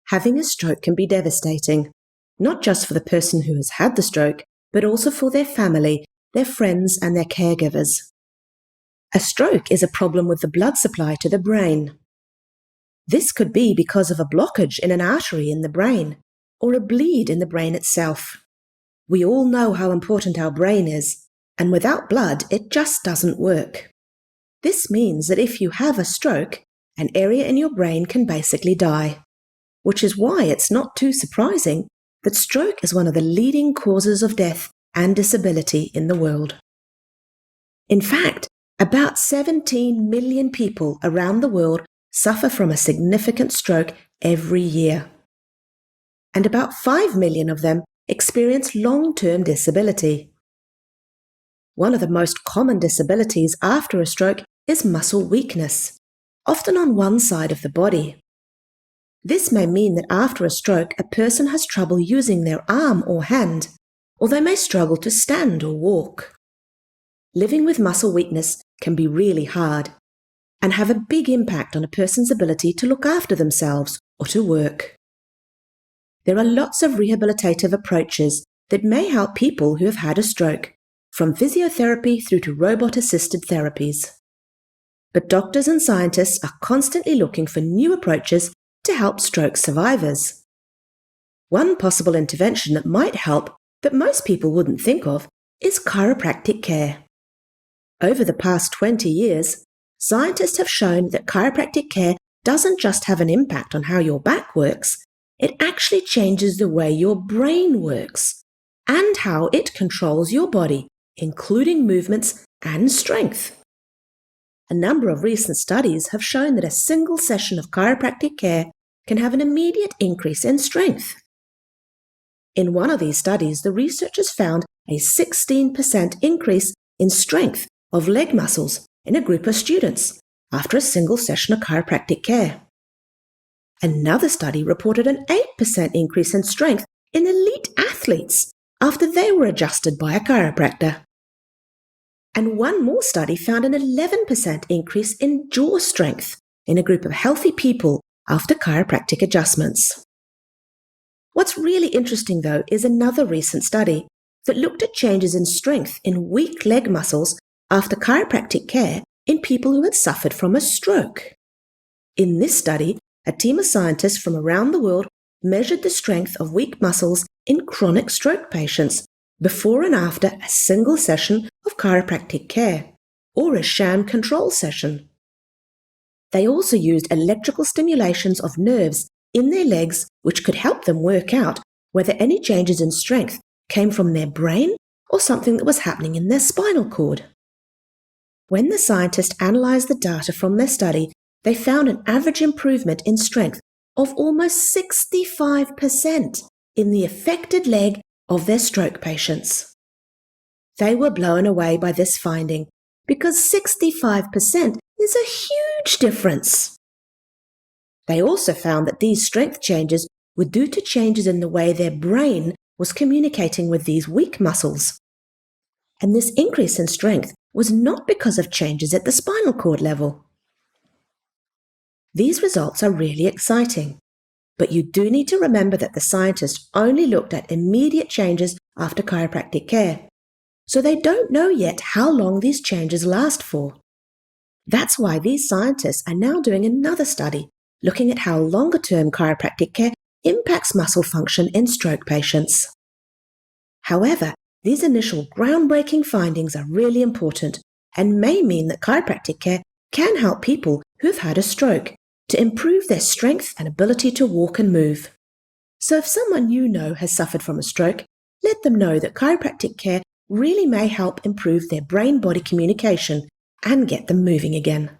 Having a stroke can be devastating, not just for the person who has had the stroke, but also for their family, their friends, and their caregivers. A stroke is a problem with the blood supply to the brain. This could be because of a blockage in an artery in the brain, or a bleed in the brain itself. We all know how important our brain is, and without blood, it just doesn't work. This means that if you have a stroke, an area in your brain can basically die, which is why it's not too surprising that stroke is one of the leading causes of death and disability in the world. In fact, about 17 million people around the world suffer from a significant stroke every year. And about 5 million of them experience long-term disability. One of the most common disabilities after a stroke is muscle weakness, often on one side of the body. This may mean that after a stroke, a person has trouble using their arm or hand, or they may struggle to stand or walk. Living with muscle weakness can be really hard and have a big impact on a person's ability to look after themselves or to work. There are lots of rehabilitative approaches that may help people who have had a stroke, from physiotherapy through to robot-assisted therapies. But doctors and scientists are constantly looking for new approaches to help stroke survivors. One possible intervention that might help, but most people wouldn't think of, is chiropractic care. Over the past 20 years, scientists have shown that chiropractic care doesn't just have an impact on how your back works, it actually changes the way your brain works and how it controls your body, including movements and strength. A number of recent studies have shown that a single session of chiropractic care can have an immediate increase in strength. In one of these studies, the researchers found a 16% increase in strength of leg muscles in a group of students after a single session of chiropractic care. Another study reported an 8% increase in strength in elite athletes after they were adjusted by a chiropractor. And one more study found an 11% increase in jaw strength in a group of healthy people after chiropractic adjustments. What's really interesting, though, is another recent study that looked at changes in strength in weak leg muscles after chiropractic care in people who had suffered from a stroke. In this study, a team of scientists from around the world measured the strength of weak muscles in chronic stroke patients before and after a single session of chiropractic care, or a sham control session. They also used electrical stimulations of nerves in their legs which could help them work out whether any changes in strength came from their brain or something that was happening in their spinal cord. When the scientists analysed the data from their study, they found an average improvement in strength of almost 65% in the affected leg of their stroke patients. They were blown away by this finding because 65% is a huge difference. They also found that these strength changes were due to changes in the way their brain was communicating with these weak muscles. And this increase in strength was not because of changes at the spinal cord level. These results are really exciting, but you do need to remember that the scientists only looked at immediate changes after chiropractic care, so they don't know yet how long these changes last for. That's why these scientists are now doing another study looking at how longer-term chiropractic care impacts muscle function in stroke patients. However, these initial groundbreaking findings are really important and may mean that chiropractic care can help people who've had a stroke to improve their strength and ability to walk and move. So if someone you know has suffered from a stroke, let them know that chiropractic care really may help improve their brain-body communication and get them moving again.